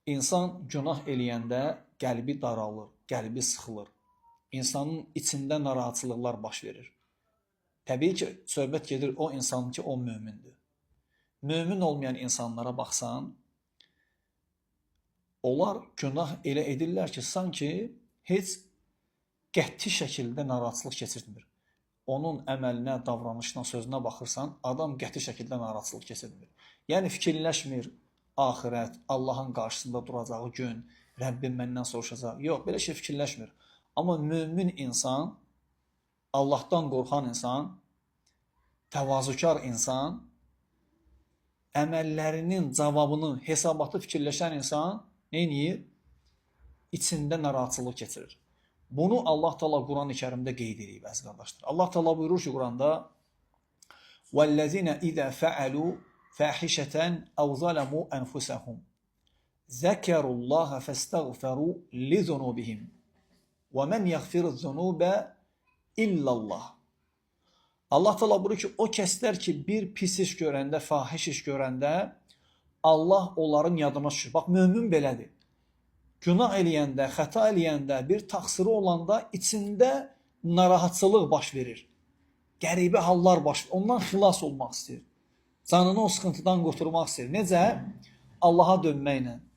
İnsan günah eləyəndə qəlbi daralır, qəlbi sıxılır. İnsanın içində narahatçılıqlar baş verir. Təbii ki, söhbət gedir o insanın ki, o mömindir. Mömin olmayan insanlara baxsan, onlar günah elə edirlər ki, sanki heç qəti şəkildə narahatçılıq keçirtmir. Onun əməlinə, davranışına, sözünə baxırsan, adam qəti şəkildə narahatçılıq keçirtmir. Yəni fikirləşmir axirət, Allahın qarşısında duracağı gün, Rəbbim məndən soruşacaq. Yox, belə şey fikirləşmir. Amma mömin insan, Allahdan qorxan insan, təvazökar insan, əməllərinin cavabını, hesabatı fikirləşən insan neyniyir? İçində narahatçılıq keçirir. Bunu Allah Teala Quran-ı Kərimdə qeyd edib, əziz qardaşlar. Allah Teala buyurur ki, Quranda: "Vəllezine izə fəalu fahişatan aw zalamu anfusahum zəkerullaha fəstəğfəru lizunubihim və men yəğfiruz-zunuba illallah." Allah Teala buyurur ki, o kəslər ki, bir pis iş görəndə, fahiş iş görəndə Allah onların yadına düşür. Bax, mömin belədir. Günah eləyəndə, xəta eləyəndə, bir təqsiri olanda içində narahatçılıq baş verir. Qəribə hallar baş verir. Ondan xilas olmaq istəyir. Canını o sıxıntıdan qurtarmaq istəyir. Necə? Allaha dönməklə,